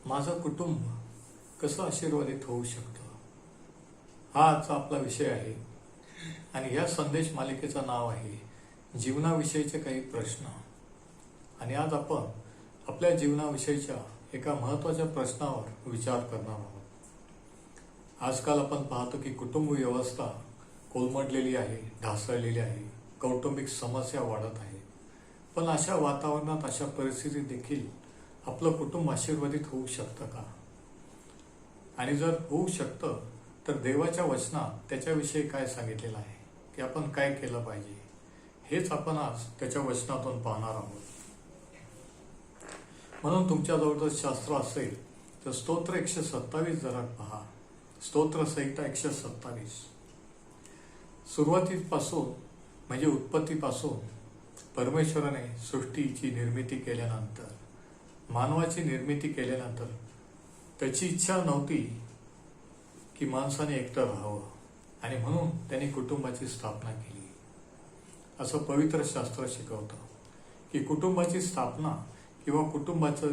माझं कुटुंब कसं आशीर्वादित होऊ शकतं, हा आजचा आपला विषय आहे. आणि या संदेश मालिकेचं नाव आहे जीवनाविषयीचे काही प्रश्न. आणि आज आपण आपल्या जीवनाविषयीच्या एका महत्त्वाच्या प्रश्नावर विचार करणार आहोत. आजकाल आपण पाहतो की कुटुंब व्यवस्था कोलमडलेली आहे, ढासळलेली आहे, कौटुंबिक समस्या वाढत आहे. पण अशा वातावरणात, अशा परिस्थितीत देखील आपलं कुटुंब आशीर्वादित होऊ शकतं का? आणि जर होऊ शकतं तर देवाच्या वचनात त्याच्याविषयी काय सांगितलेलं आहे, की आपण काय केलं पाहिजे, हेच आपण आज त्याच्या वचनातून पाहणार आहोत. म्हणून तुमच्याजवळ जर शास्त्र असेल तर स्तोत्र 127 जरा पहा. स्तोत्र संहिता 127. सुरुवातीपासून म्हणजे उत्पत्तीपासून परमेश्वराने सृष्टीची निर्मिती केल्यानंतर, मानवाची निर्मिती केल्यानंतर त्याची इच्छा नव्हती की माणसाने एकटं राहावं, आणि म्हणून त्यांनी कुटुंबाची स्थापना केली. असं पवित्र शास्त्र शिकवतं की कुटुंबाची स्थापना किंवा कुटुंबाची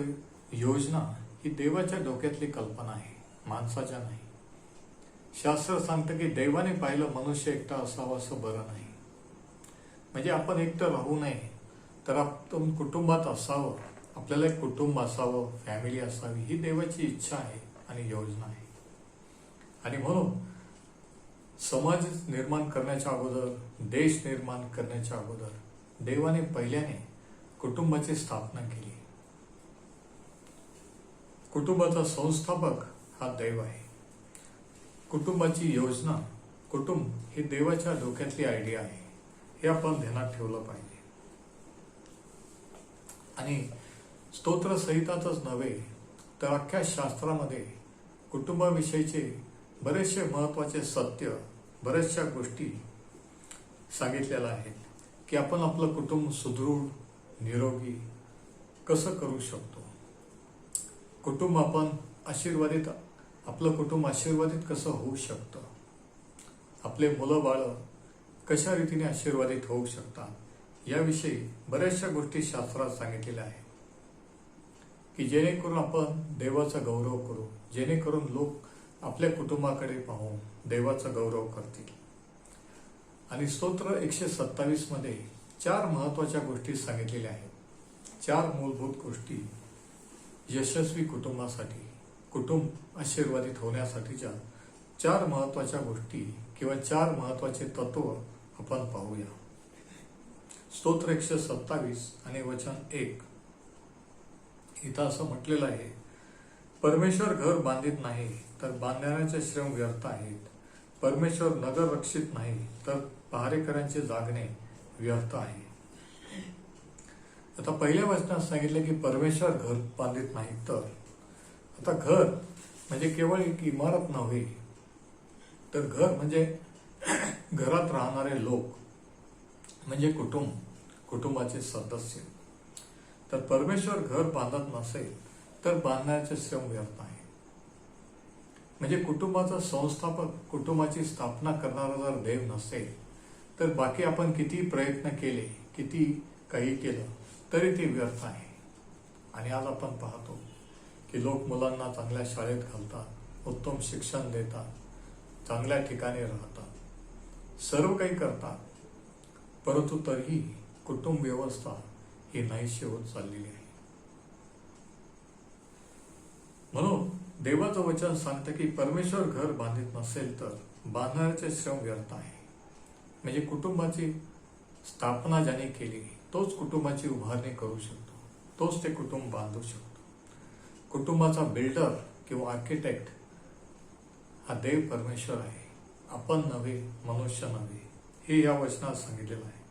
योजना ही देवाच्या डोक्यातली कल्पना आहे, माणसाच्या नाही. शास्त्र सांगतं की देवाने पाहिलं मनुष्य एकटा असावा असं बरं नाही. म्हणजे आपण एकटं राहू नये, तर आपण कुटुंबात असावं, आपल्याला एक कुटुंब असावं, फॅमिली असावी, ही देवाची इच्छा आहे आणि योजना आहे. आणि म्हणून समाज निर्माण करण्याच्या अगोदर, देश निर्माण करण्याच्या अगोदर देवाने पहिल्याने कुटुंबाची स्थापना केली. कुटुंबाचा संस्थापक हा देव आहे. कुटुंबाची योजना, कुटुंब ही देवाच्या डोक्यातली आयडिया आहे, हे आपण ध्यानात ठेवलं पाहिजे. आणि स्तोत्र संहिताच नव्हे तर अख्ख्या शास्त्रामध्ये कुटुंबाविषयीचे बरेचसे महत्त्वाचे सत्य, बऱ्याचशा गोष्टी सांगितलेल्या आहेत की आपण आपलं कुटुंब सुदृढ, निरोगी कसं करू शकतो. कुटुंब आपण आशीर्वादित, आपलं कुटुंब आशीर्वादित कसं होऊ शकतं, आपले मुलं बाळं कशा रीतीने आशीर्वादित होऊ शकतात, याविषयी बऱ्याचशा गोष्टी शास्त्रात सांगितलेल्या आहेत की जेणेकरून आपण देवाचा गौरव करू, जेणेकरून लोक आपल्या कुटुंबाकडे पाहून देवाचा गौरव करतील. आणि स्तोत्र 127 मध्ये 4 महत्त्वाच्या गोष्टी सांगितलेल्या आहेत. 4 मूलभूत गोष्टी यशस्वी कुटुंबासाठी, कुटुंब आशीर्वादित होण्यासाठीच्या 4 महत्त्वाच्या गोष्टी किंवा 4 महत्त्वाचे तत्व आपण पाहूया. स्तोत्र 127 आणि वचन 1 इथं असं म्हटलेलं आहे, परमेश्वर घर बांधित नाही तर बांधणाऱ्याचे श्रम व्यर्थ आहेत. परमेश्वर नगर रक्षित नाही तर पहारेकरांचे जागणे व्यर्थ आहे. आता पहिल्या वचनात सांगितलं की परमेश्वर घर बांधित नाही तर. आता घर म्हणजे केवळ एक इमारत नव्हे, तर घर म्हणजे घरात राहणारे लोक, म्हणजे कुटुंब, कुटुंबाचे सदस्य. तर परमेश्वर घर बांधत नसेल तर बांधण्याचे श्रम व्यर्थ आहे. म्हणजे कुटुंबाचा संस्थापक, कुटुंबाची स्थापना करणारा जर देव नसेल तर बाकी आपण किती प्रयत्न केले, किती काही केलं तरी ते व्यर्थ आहे. आणि आज आपण पाहतो की लोक मुलांना चांगल्या शाळेत घालतात, उत्तम शिक्षण देतात, चांगल्या ठिकाणी राहतात, सर्व काही करतात, परंतु तरीही कुटुंब व्यवस्था ही नाहीशी होत चाललेली आहे. म्हणून देवाचं वचन सांगतं की परमेश्वर घर बांधित नसेल तर बांधणाऱ्याचे श्रम व्यर्थ आहे. म्हणजे कुटुंबाची स्थापना ज्याने केली तोच कुटुंबाची उभारणी करू शकतो, तोच ते कुटुंब बांधू शकतो. कुटुंबाचा बिल्डर किंवा आर्किटेक्ट हा देव परमेश्वर आहे, आपण नव्हे, मनुष्य नव्हे, हे या वचनात सांगितलेलं आहे.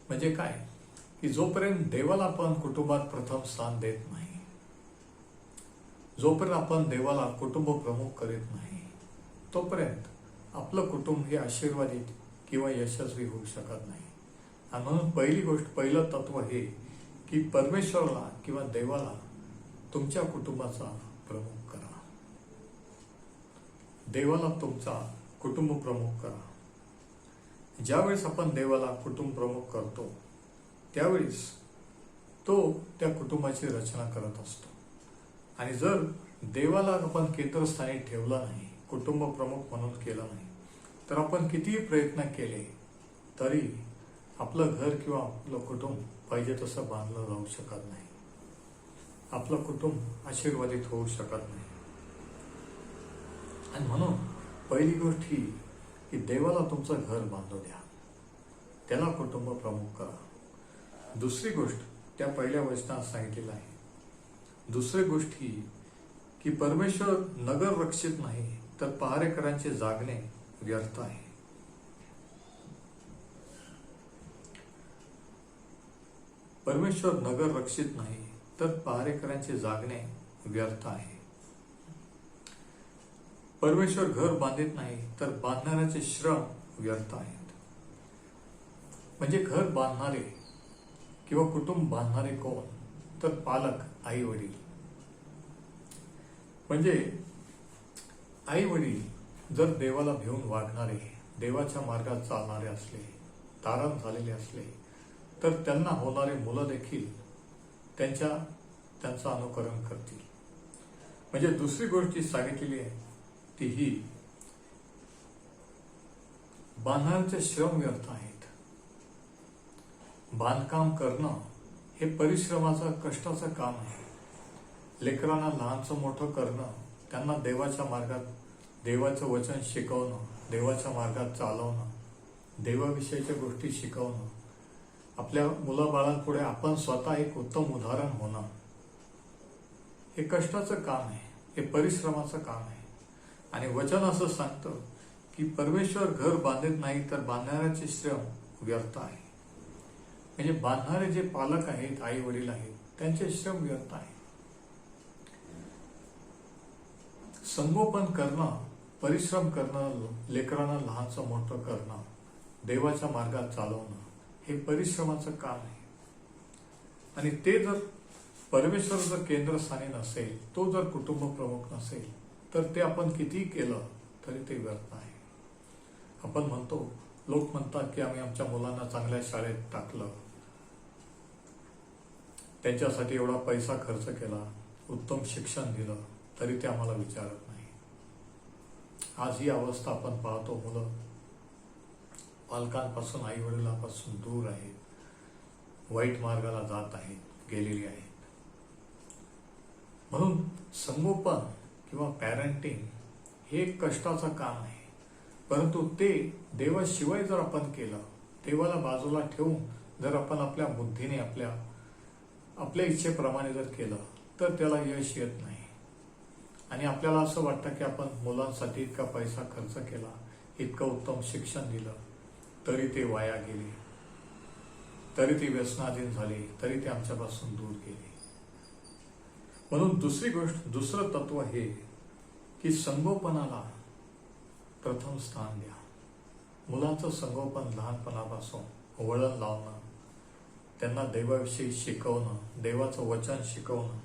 म्हणजे काय की जोपर्यंत देवाला आपण कुटुंबात प्रथम स्थान देत नाही, जोपर्यंत आपण देवाला कुटुंब प्रमुख करीत नाही, तोपर्यंत आपलं कुटुंब हे आशीर्वादित किंवा यशस्वी होऊ शकत नाही. आणि म्हणून पहिली गोष्ट, पहिलं तत्व हे की परमेश्वराला किंवा देवाला तुमच्या कुटुंबाचा प्रमुख करा. देवाला तुमचा कुटुंब प्रमुख करा. ज्यावेळेस आपण देवाला कुटुंब प्रमुख करतो त्यावेळेस तो त्या कुटुंबाची रचना करत असतो. आणि जर देवाला आपण केंद्रस्थानी ठेवलं नाही, कुटुंब प्रमुख म्हणून केलं नाही, तर आपण कितीही प्रयत्न केले तरी आपलं घर किंवा आपलं कुटुंब पाहिजे तसं बांधलं जाऊ शकत नाही. आपलं कुटुंब आशीर्वादित होऊ शकत नाही. आणि म्हणून पहिली गोष्ट ही की देवाला तुमचं घर बांधू द्या, त्याला कुटुंब प्रमुख करा. दुसरी गोष्ट त्या पहिल्या वचनात सांगितलेलं आहे. दुसरी गोष्ट ही की परमेश्वर नगर रक्षित नाही तर पहारेकरांचे जागणे व्यर्थ आहे. परमेश्वर नगर रक्षित नाही तर पहारेकरांचे जागणे व्यर्थ आहे. परमेश्वर घर बांधित नाही तर बांधणाऱ्याचे श्रम व्यर्थ आहेत. म्हणजे घर बांधणारे किंवा कुटुंब बांधणारे कोण? तर पालक, आई वडील. म्हणजे आई वडील जर देवाला भिवून वागणारे, देवाच्या मार्गात चालणारे असले, तारण झालेले असले, तर त्यांना होणारे मुलं देखील त्यांचं अनुकरण करतील. म्हणजे दुसरी गोष्ट जी सांगितलेली आहे ती ही बांधणाऱ्याचे श्रम व्यर्थ आहेत. बांधकाम करणं हे परिश्रमाचं, कष्टाचं काम आहे. लेकरांना लहानचं मोठं करणं, त्यांना देवाच्या मार्गात देवाचं वचन शिकवणं, देवाच्या मार्गात चालवणं, देवाविषयीच्या गोष्टी शिकवणं, आपल्या मुलाबाळांपुढे आपण स्वतः एक उत्तम उदाहरण होणं, हे कष्टाचं काम आहे, हे परिश्रमाचं काम आहे. आणि वचन असं सांगतं की परमेश्वर घर बांधत नाही तर बांधणाऱ्याचे श्रम व्यर्थ आहे. म्हणजे बांधणारे जे पालक आहेत, आई वडील आहेत, त्यांचे श्रम व्यर्थ आहे. संगोपन करणं, परिश्रम करणं, लेकरांना लहानचं मोठं करणं, देवाच्या मार्गात चालवणं, हे परिश्रमाचं काम आहे. आणि ते जर परमेश्वर जर केंद्रस्थानी नसेल, तो जर कुटुंब प्रमुख नसेल, तर ते आपण कितीही केलं तरी ते व्यर्थ आहे. आपण म्हणतो, लोक म्हणतात की आम्ही आमच्या मुलांना चांगल्या शाळेत टाकलं, त्यांच्यासाठी एवढा पैसा खर्च केला, उत्तम शिक्षण दिलं, तरी ते आम्हाला विचारत नाही. आज ही अवस्था आपण पाहतो. मुलं पालकांपासून, आई वडिलांपासून दूर आहेत, वाईट मार्गाला जात आहेत, गेलेली आहेत. म्हणून संगोपन किंवा पॅरेंटिंग हे एक कष्टाचं काम आहे. परंतु ते देवाशिवाय जर आपण केलं, देवाला बाजूला ठेवून जर आपण आपल्या बुद्धीने, आपल्या इच्छेप्रमाणे जर केलं, तर त्याला यश येत नाही. आणि आपल्याला असं वाटतं की आपण मुलांसाठी इतका पैसा खर्च केला, इतकं उत्तम शिक्षण दिलं, तरी ते वाया गेले, तरी ते व्यसनाधीन झाले, तरी ते आमच्यापासून दूर गेले. म्हणून दुसरी गोष्ट, दुसरं तत्व हे की संगोपनाला प्रथम स्थान द्या. मुलांचं संगोपन लहानपणापासून वळण लावणं, त्यांना देवाविषयी शिकवणं, देवाचं वचन शिकवणं.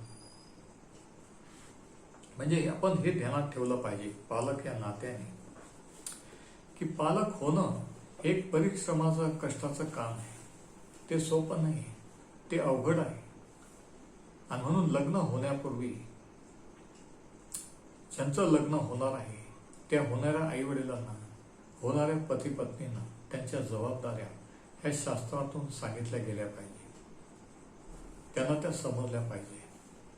म्हणजे आपण हे ध्यानात ठेवलं पाहिजे पालक या नात्याने की पालक होणं एक परिश्रमाचं, कष्टाचं काम आहे. ते सोपं नाही, ते अवघड आहे. आणि म्हणून लग्न होण्यापूर्वी ज्यांचं लग्न होणार आहे त्या होणाऱ्या आई वडिलांना, होणाऱ्या पती पत्नींना त्यांच्या जबाबदाऱ्या ह्या शास्त्रातून सांगितल्या गेल्या पाहिजे. त्यांना त्या समजल्या पाहिजे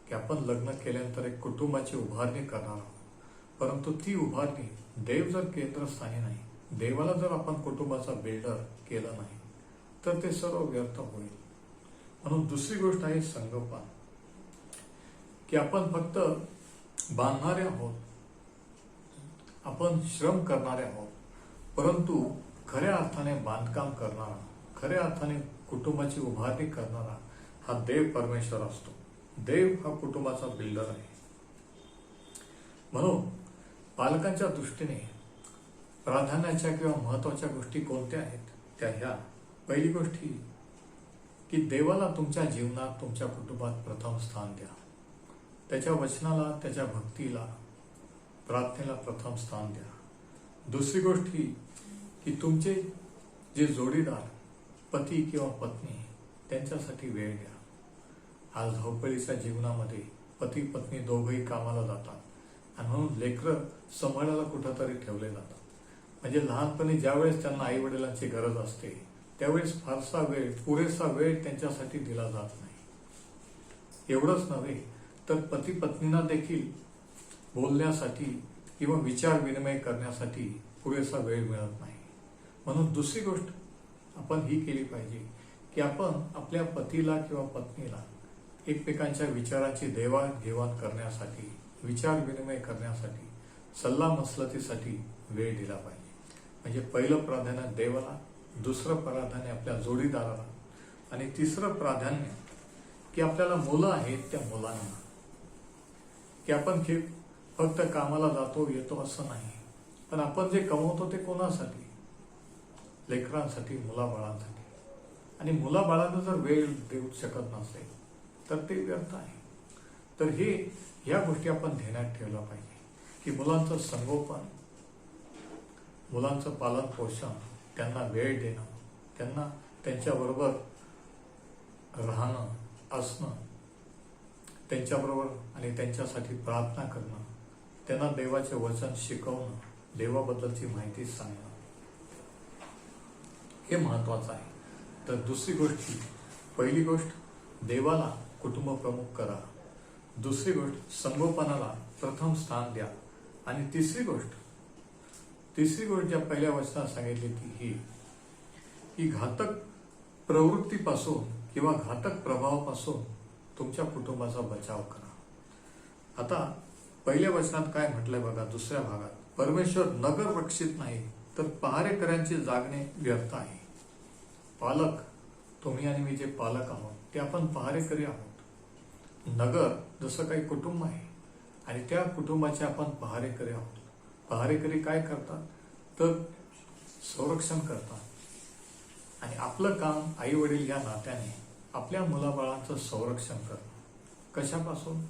की आपण लग्न केल्यानंतर एक कुटुंबाची उभारणी करणार आहोत. परंतु ती उभारणी देव जर केंद्रस्थानी नाही, देवाला जर आपण कुटुंबाचा बिल्डर केलं नाही, तर ते सर्व व्यर्थ होईल. म्हणून दुसरी गोष्ट आहे संगोपन, की आपण फक्त बांधणारे आहोत, आपण श्रम करणारे आहोत, परंतु खऱ्या अर्थाने बांधकाम करणारा, खऱ्या अर्थाने कुटुंबाची उभारणी करणारा हा देव परमेश्वर असतो. देव हा कुटुंबाचा बिल्डर आहे. म्हणून पालकांच्या दृष्टीने प्राधान्याच्या किंवा महत्वाच्या गोष्टी कोणत्या आहेत त्या ह्या. पहिली गोष्ट ही की देवाला तुमच्या जीवनात, तुमच्या कुटुंबात प्रथम स्थान द्या. त्याच्या वचनाला, त्याच्या भक्तीला, प्रार्थनेला प्रथम स्थान द्या. दुसरी गोष्ट ही की तुमचे जे जोडीदार, पती किंवा पत्नी, त्यांच्यासाठी वेळ द्या. आज धावपळीच्या जीवनामध्ये पती पत्नी दोघंही कामाला जातात आणि म्हणून लेकरं सांभाळायला कुठंतरी ठेवले जातात. म्हणजे लहानपणी ज्यावेळेस त्यांना आई वडिलांची गरज असते त्यावेळेस फारसा वेळ, पुरेसा वेळ त्यांच्यासाठी दिला जात नाही. एवढंच नव्हे तर पती पत्नींना देखील बोलण्यासाठी किंवा विचार विनिमय करण्यासाठी पुरेसा वेळ मिळत नाही. म्हणून दुसरी गोष्ट आपण ही केली पाहिजे की आपण आपल्या पतीला किंवा पत्नीला एकमेकांच्या विचारांची देवाणघेवाण करण्यासाठी, विचार विनिमय करण्यासाठी, सल्ला मसलतीसाठी वेळ दिला पाहिजे. म्हणजे पहिलं प्राधान्य देवाला, दुसरं प्राधान्य आपल्या जोडीदाराला आणि तिसरं प्राधान्य की आपल्याला मुलं आहेत त्या मुलांना. की आपण फक्त कामाला जातो येतो असं नाही, पण आपण जे कमवतो ते कोणासाठी? लेकरांसाठी, मुलाबाळांसाठी. आणि मुलाबाळांना जर वेळ देऊ शकत नसेल तर ते व्यर्थ आहे. तर ह्या गोष्टी आपण ध्यानात ठेवल्या पाहिजे की मुलांचं संगोपन, मुलांचं पालन पोषण, त्यांना वेळ देणं, त्यांना त्यांच्याबरोबर राहणं, असणं, त्यांच्याबरोबर आणि त्यांच्यासाठी प्रार्थना करणं, त्यांना देवाचे वचन शिकवणं, देवाबद्दलची माहिती सांगणं हे महत्वाचं आहे. तर दुसरी गोष्ट, पहिली गोष्ट देवाला कुटुंब प्रमुख करा. दुसरी गोष्ट संगोपनाला प्रथम स्थान द्या. आणि तिसरी गोष्ट ज्या पहिल्या वचनात सांगितली ती ही घातक प्रवृत्तीपासून किंवा घातक प्रभावापासून तुमच्या कुटुंबाचा बचाव करा. आता पहिल्या वचनात काय म्हटलंय बघा, दुसऱ्या भागात, परमेश्वर नगर रक्षित नाही तर पहारेकऱ्यांचे जागणे व्यर्थ आहे. पालक, तुम्ही आणि मी जे पालक आहोत ते आपण पहारेकरी आहोत. नगर जसं काही कुटुंब आहे आणि त्या कुटुंबाचे आपण पहारेकरी आहोत. पहारेकरी काय करतात तर संरक्षण करतात आणि आपलं काम आई वडील या नात्याने आपल्या मुलाबाळांचं संरक्षण करणं. कशापासून?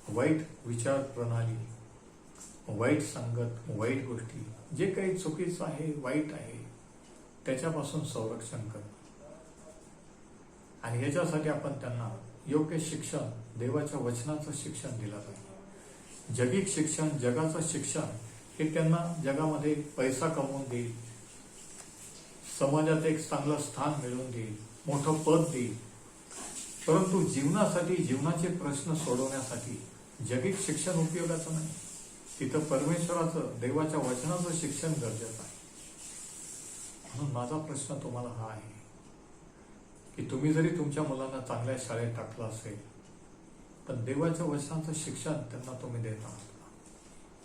वाईट विचार प्रणाली, वाईट संगत, वाईट गोष्टी, जे काही चुकीचं आहे, वाईट आहे त्याच्यापासून संरक्षण करणं. आणि ह्याच्यासाठी आपण त्यांना योग्य शिक्षण, देवाच्या वचनाचं शिक्षण दिलं पाहिजे. जगिक शिक्षण, जगाचं शिक्षण हे त्यांना जगामध्ये पैसा कमवून देईल, समाजात एक चांगलं स्थान मिळवून देईल, मोठं पद देईल. परंतु जीवनासाठी, जीवनाचे प्रश्न सोडवण्यासाठी जगिक शिक्षण उपयोगाचं नाही. तिथं परमेश्वराचं, देवाच्या वचनाचं शिक्षण गरजेचं आहे. म्हणून माझा प्रश्न तुम्हाला हा आहे की तुम्ही जरी तुमच्या मुलांना चांगल्या शाळेत टाकलं असेल पण देवाच्या वचनाचं शिक्षण त्यांना तुम्ही देत आहात का?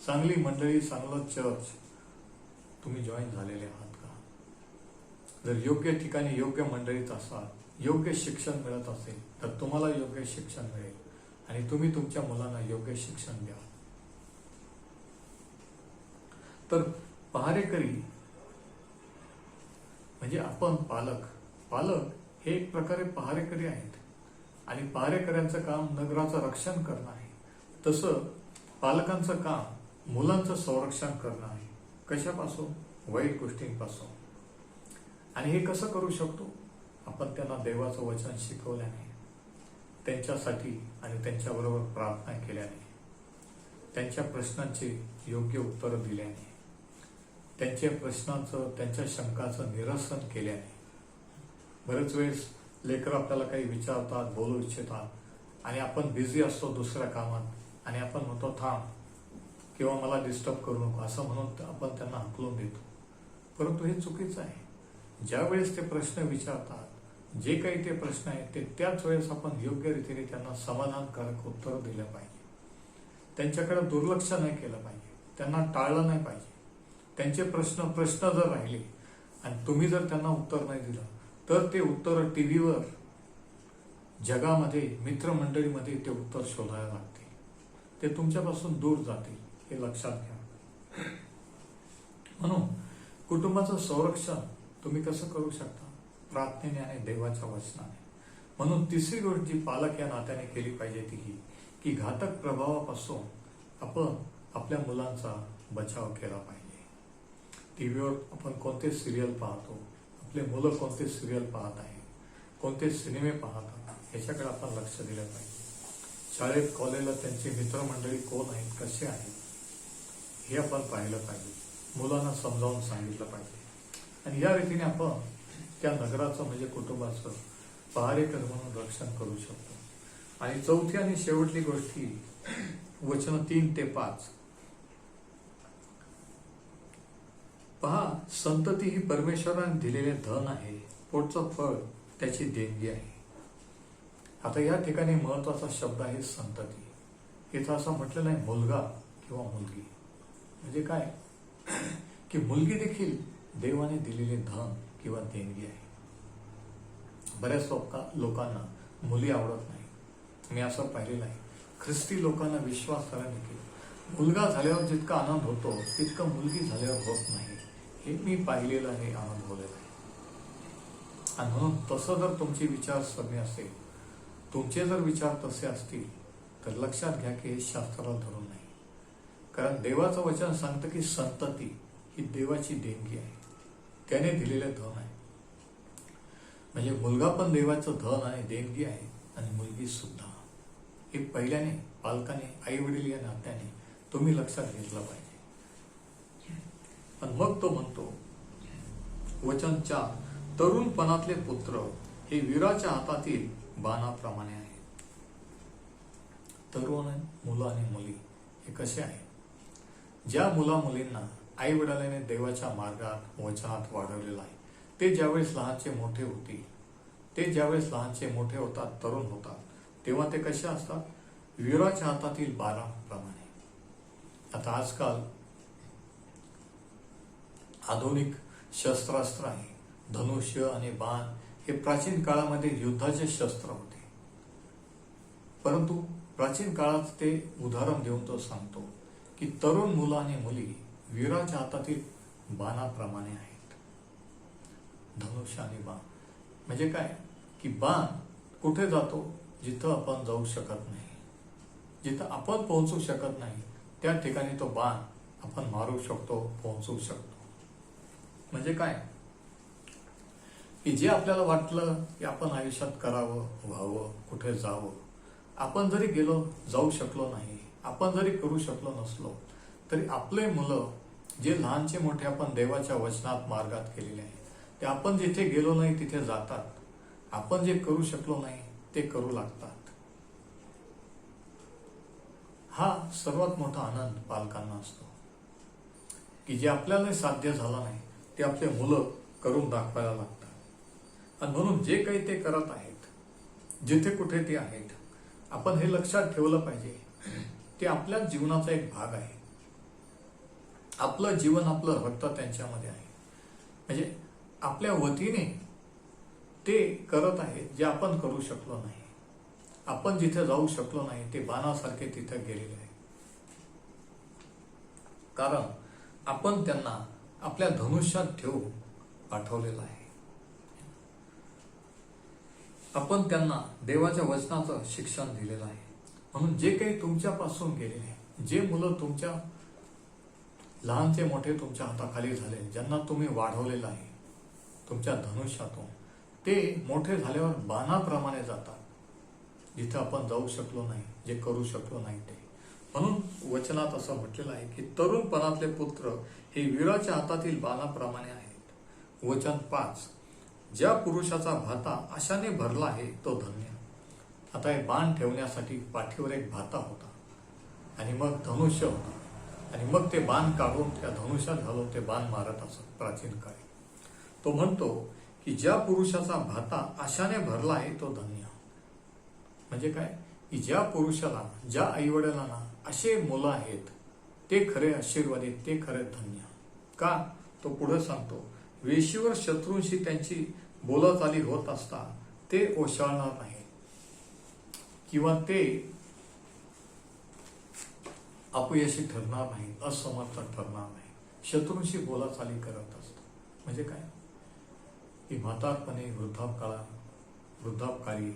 चांगली मंडळी, चांगलं चर्च तुम्ही जॉईन झालेले आहात का? जर योग्य ठिकाणी, योग्य मंडळीत असाल, योग्य शिक्षण मिळत असेल तर तुम्हाला योग्य शिक्षण मिळेल आणि तुम्ही तुमच्या मुलांना योग्य शिक्षण द्या. तर पहारेकरी म्हणजे आपण पालक हे एक प्रकारे पहारेकरी आहेत आणि पहारेकऱ्यांचं काम नगराचं रक्षण करणं आहे. तसं पालकांचं काम मुलांचं संरक्षण करणं आहे. कशापासून? वाईट गोष्टींपासून. आणि हे कसं करू शकतो? आपण त्यांना देवाचं वचन शिकवल्याने, त्यांच्यासाठी आणि त्यांच्याबरोबर प्रार्थना केल्याने, त्यांच्या प्रश्नांचे योग्य उत्तर दिल्याने, त्यांच्या प्रश्नांचं, त्यांच्या शंकाचं निरसन केल्याने. बरेच वेळेस लेकरं आपल्याला काही विचारतात, बोलू इच्छितात आणि आपण बिझी असतो दुसऱ्या कामात आणि आपण म्हणतो थांब किंवा मला डिस्टर्ब करू नको असं म्हणून आपण त्यांना हाकलून देतो. परंतु हे चुकीचं आहे. ज्या वेळेस ते प्रश्न विचारतात, जे काही ते प्रश्न आहेत ते त्याच वेळेस आपण योग्य रीतीने त्यांना समाधानकारक उत्तर दिलं पाहिजे. त्यांच्याकडे दुर्लक्ष नाही केलं पाहिजे, त्यांना टाळलं नाही पाहिजे. त्यांचे प्रश्न जर राहिले आणि तुम्ही जर त्यांना उत्तर नाही दिलं तर ते उत्तर टीव्हीवर, जगामध्ये, मित्रमंडळीमध्ये ते उत्तर शोधायला लागते. ते तुमच्यापासून दूर जातील, हे लक्षात घ्या. म्हणून कुटुंबाचं संरक्षण तुम्ही कसं करू शकता? प्रार्थनेने आणि देवाच्या वचनाने. म्हणून तिसरी गोष्ट जी पालक या नात्याने केली पाहिजे ती ही की घातक प्रभावापासून आपण आपल्या मुलांचा बचाव केला पाहिजे. टीव्हीवर आपण कोणते सिरियल पाहतो, आपले मुलं कोणते सिरियल पाहत आहे, कोणते सिनेमे पाहत आहेत, ह्याच्याकडे आपण लक्ष दिलं पाहिजे. शाळेत कॉलेजला त्यांची मित्रमंडळी कोण आहेत, कसे आहेत, हे आपण पाहिलं पाहिजे. मुलांना समजावून सांगितलं पाहिजे. आणि या रीतीने आपण त्या नगराचं म्हणजे कुटुंबाचं पहारेकर म्हणून रक्षण करू शकतो. आणि चौथी आणि शेवटली गोष्टी वचन 3 ते 5 पहा, संतती ही परमेश्वराने दिलेले धन आहे, पोटचं फळ त्याची देणगी आहे. आता या ठिकाणी महत्वाचा शब्द आहे संतती. इथं असं म्हटलेलं आहे मुलगा किंवा मुलगी. म्हणजे काय की मुलगी देखील देवाने दिलेले धन किंवा देणगी आहे. बऱ्याच लोकांना मुली आवडत नाही. मी असं पाहिलेलं आहे. ख्रिस्ती लोकांना विश्वास करा देखील मुलगा झाल्यावर जितका आनंद होतो तितका मुलगी झाल्यावर होत नाही. हे मी पाहिलेलं आहे, अनुभवलेलं आहे. आणि म्हणून तसं जर तुमची विचारसरणी असेल, तुमचे जर विचार तसे असतील, तर लक्षात घ्या की हे शास्त्राला धरून नाही. कारण देवाचं वचन सांगतं की संतती ही देवाची देणगी आहे, त्याने दिलेलं धन आहे. म्हणजे मुलगा पण देवाचं धन आहे, देणगी आहे, आणि मुलगी सुद्धा. हे पहिल्याने पालकाने, आई वडील या नात्याने तुम्ही लक्षात घेतलं पाहिजे. आणि मग तो म्हणतो वचन 4, तरुणपणातले पुत्र हे वीराच्या हातातील बाणाप्रमाणे आहेत. तरुण मुलं आणि मुली हे कसे आहेत? ज्या मुला मुलींना आई वडिलांनी देवाच्या मार्गात वचनात वाढवलेलं आहे, ते ज्यावेळेस लहानचे मोठे होतील, ते ज्यावेळेस लहानचे मोठे होतात, तरुण होतात, तेव्हा ते कसे असतात? वीराच्या हातातील बाणाप्रमाणे. आता आजकाल आधुनिक शस्त्रास्त्र आहे, धनुष्य आणि बाण हे प्राचीन काळामध्ये युद्धाचे शस्त्र होते. परंतु प्राचीन काळात ते उदाहरण देऊन तो सांगतो की तरुण मुलं आणि मुली वीराच्या हातातील बाणाप्रमाणे आहेत. धनुष्य आणि बाण म्हणजे काय की बाण कुठे जातो? जिथं आपण जाऊ शकत नाही, जिथं आपण पोहोचू शकत नाही, त्या ठिकाणी तो बाण आपण मारू शकतो, पोहोचू शकतो. म्हणजे काय की जे आपल्याला वाटलं की आपण आयुष्यात करावं, व्हावं, कुठे जावं, आपण जरी गेलो, जाऊ शकलो नाही, आपण जरी करू शकलो नसलो, तरी आपले मुलं जे लहानचे मोठे आपण देवाच्या वचनात मार्गात केलेले आहे, ते आपण जिथे गेलो नाही तिथे जातात. आपण जे करू शकलो नाही ते करू लागतात. हा सर्वात मोठा आनंद पालकांना असतो की जे आपल्याला साध्य झालं नाही ते आपले मुलं करून दाखवायला लागतात. आणि म्हणून जे काही ते करत आहेत, जिथे कुठे ते आहेत, आपण हे लक्षात ठेवलं पाहिजे. ते आपल्या जीवनाचा एक भाग आहे. आपलं जीवन, आपलं रक्त त्यांच्यामध्ये आहे. म्हणजे आपल्या वतीने ते करत आहेत जे आपण करू शकलो नाही. आपण जिथे जाऊ शकलो नाही ते बाणासारखे तिथे गेलेले आहे. कारण आपण त्यांना आपल्या धनुष्यात ठेवून पाठवलेलं आहे. आपण त्यांना देवाच्या वचनाचं शिक्षण दिलेलं आहे. म्हणून जे काही तुमच्यापासून गेलेले, जे मुलं तुमच्या लहानचे मोठे तुमच्या हाताखाली झाले, ज्यांना तुम्ही वाढवलेलं आहे तुमच्या धनुष्यातून, ते मोठे झाल्यावर बाणाप्रमाणे जातात, जिथे आपण जाऊ शकलो नाही, जे करू शकलो नाही ते. म्हणून वचनात असं म्हटलेलं आहे की तरुणपणातले पुत्र हे वीराच्या हातातील बाणाप्रमाणे आहेत. वचन 5, ज्या पुरुषाचा भाता आशाने भरला आहे तो धन्य. आता हे बाण ठेवण्यासाठी पाठीवर एक भाता होता, आणि मग धनुष्य होता, आणि मग ते बाण काढून त्या धनुष्यात घालून ते बाण मारत असत प्राचीन काळी. तो म्हणतो की ज्या पुरुषाचा भाता आशाने भरला आहे तो धन्य. म्हणजे काय की ज्या पुरुषाला, ज्या आईवडिलांना असे मुलं आहेत, ते खरे आशीर्वादित, ते खरे धन्य. का? तो पुढे सांगतो, वेशीवर शत्रूंशी त्यांची बोलाचाली होत असता ते ओशाळणार नाही, किंवा ते अपयशी ठरणार नाही, असमर्थ ठरणार नाही. शत्रूंशी बोलाचाली करत असतो म्हणजे काय की म्हातारपणे, वृद्धापकाळी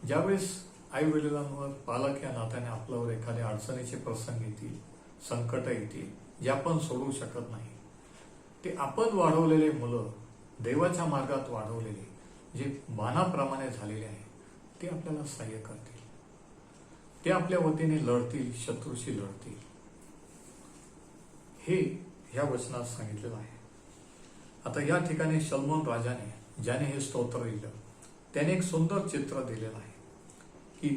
ज्यावेळेस आई वडिलांवर, पालक या नात्याने आपल्यावर एखाद्या अडचणीचे प्रसंग येतील, संकट येतील, जे आपण सोडवू शकत नाही, ते आपण वाढवलेले मुलं, देवाच्या मार्गात वाढवलेले, जे बाणाप्रमाणे झालेले आहे, ते आपल्याला सहाय्य करतील. ते आपल्या वतीने लढतील, शत्रूशी लढतील. हे ह्या वचनात सांगितलेलं आहे. आता या ठिकाणी शलोमोन राजाने, ज्याने हे स्तोत्र लिहिलं, त्याने एक सुंदर चित्र दिलेलं आहे की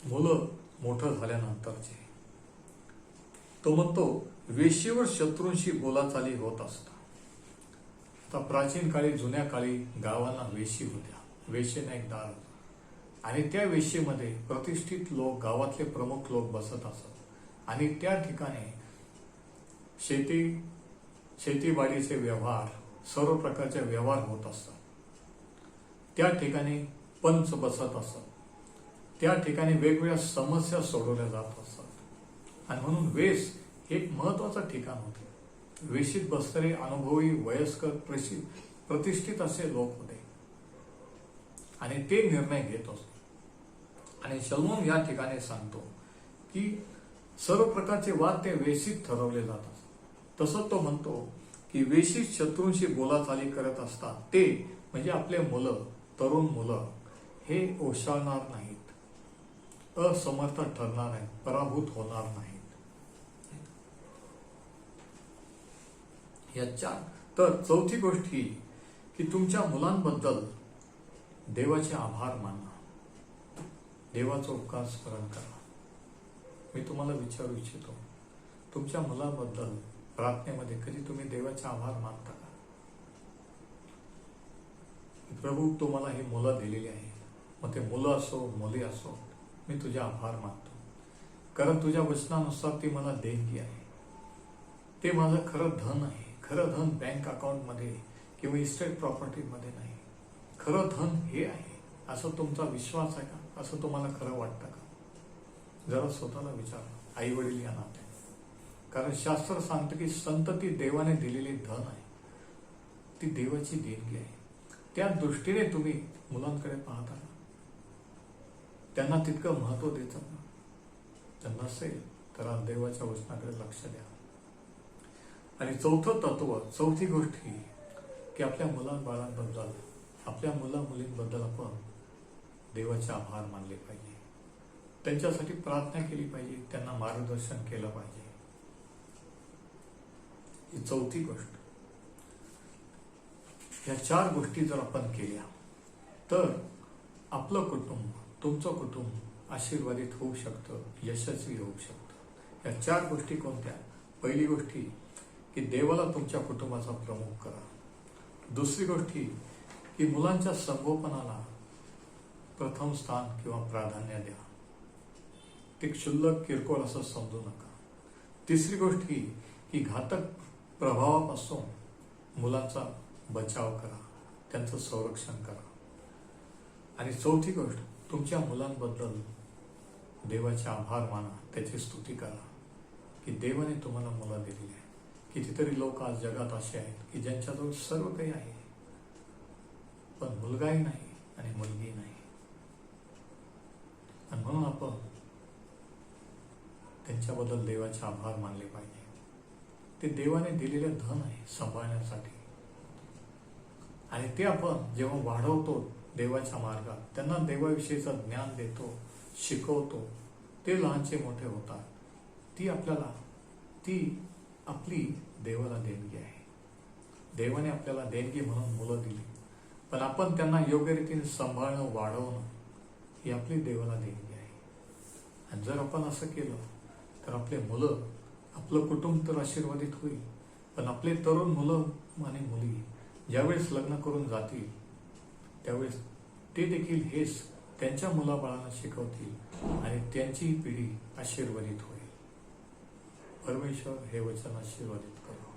मुलं मोठं झाल्यानंतरचे. तो म्हणतो, वेशीवर शत्रूंशी बोलाचाली होत असता. आता प्राचीन काळी, जुन्या काळी गावांना वेशी होत्या. वेशीनं एक दार होतं आणि त्या वेशीमध्ये प्रतिष्ठित लोक, गावातले प्रमुख लोक बसत असत आणि त्या ठिकाणी शेतीबाडीचे व्यवहार, सर्व प्रकारचे व्यवहार होत असतात. त्या ठिकाणी पंच बसत असत. त्या ठिकाणी वेगवेगळ्या समस्या सोडवल्या जात असतात आणि म्हणून वेस हे एक महत्वाचं ठिकाण होते. वेशीत बसणारे अनुभवी, वयस्कर, प्रतिष्ठित असे लोक होते आणि ते निर्णय घेत असते. आणि शलोमोन या ठिकाणी सांगतो की सर्व प्रकारचे वाद ते वेशीत ठरवले जातात. तसं तो म्हणतो की वेशीत शत्रूंशी बोलाचाली करत असतात ते म्हणजे आपले मुलं, तरुण मुलं हे ओशाळणार नाहीत, असमर्थ ठरणार नाहीत, पराभूत होणार नाहीत. तर चौथी गोष्ट ही की तुमच्या मुलांबद्दल देवाचे आभार माना, देवाचा उपकार स्मरण करा. मी तुम्हाला विचारू इच्छितो, तुमच्या मुलाबद्दल प्रार्थनेमध्ये कधी तुम्ही देवाचे आभार मानता का? प्रभू, तू मला ही मुलं दिलेली आहे, मग ते मुलं असो, मुली असो, मी तुझे आभार मानतो, कारण तुझ्या वचनानुसार ती मला देणगी आहे. ते माझं खरं धन आहे. खरं धन बँक अकाउंटमध्ये किंवा इस्टेट प्रॉपर्टीमध्ये नाही. खरं धन हे आहे. असं तुमचा विश्वास आहे का? असं तुम्हाला खरं वाटतं का? जरा स्वतःला विचारा, आई वडील या नात्याने. कारण शास्त्र सांगतं की संतती देवाने दिलेली धन आहे, ती देवाची देणगी आहे. त्या दृष्टीने तुम्ही मुलांकडे पाहता का? त्यांना तितकं महत्व देतात का? जर नसेल तर आज देवाच्या वचनाकडे लक्ष द्या. आणि चौथं तत्व, चौथी गोष्ट ही की आपल्या मुलांबाळांबद्दल, आपल्या मुला मुलींबद्दल आपण देवाचे आभार मानले पाहिजे, त्यांच्यासाठी प्रार्थना केली पाहिजे, त्यांना मार्गदर्शन केलं पाहिजे. ही चौथी गोष्ट. या 4 गोष्टी जर आपण केल्या तर आपलं कुटुंब, तुमचं कुटुंब आशीर्वादित होऊ शकतं, यशस्वी होऊ शकतं. या 4 गोष्टी कोणत्या? पहिली गोष्ट ही की देवाला तुमच्या कुटुंबाचा प्रमुख करा. दुसरी गोष्ट ही की मुलांच्या संगोपनाला प्रथम स्थान किंवा प्राधान्य द्या. ते क्षुल्लक, किरकोळ असं समजू नका. तिसरी गोष्ट ही की घातक प्रभावापासून मुलांचा बचाव करा, त्यांचं संरक्षण करा. आणि चौथी गोष्ट, तुमच्या मुलांबद्दल देवाचे आभार माना, त्याची स्तुती करा की देवाने तुम्हाला मुलं दिलेली आहे. कितीतरी लोक आज जगात असे आहेत की ज्यांच्याजवळ सर्व काही आहे पण मुलगाही नाही आणि मुलगी नाही. आणि म्हणून आपण त्यांच्याबद्दल देवाचे आभार मानले पाहिजे. ते देवाने दिलेले धन आहे सांभाळण्यासाठी. आणि ते आपण जेव्हा वाढवतो देवाच्या मार्गात, त्यांना देवाविषयीचं ज्ञान देतो, शिकवतो, ते लहानचे मोठे होतात. ती आपली देवाला देणगी आहे. देवाने आपल्याला देणगी म्हणून मुलं दिली, पण आपण त्यांना योग्य रीतीने सांभाळणं, वाढवणं ही आपली देवाला देणगी आहे. आणि जर आपण असं केलं तर आपले मुलं, आपलं कुटुंब तर आशीर्वादित होईल, पण आपले तरुण मुलं आणि मुली ज्यावेळेस लग्न करून जातील त्यावेळेस ते देखील हेच त्यांच्या मुलाबाळांना शिकवतील आणि त्यांची पिढी आशीर्वादित होईल. परमेश्वर हे वचन आशीर्वादित करो.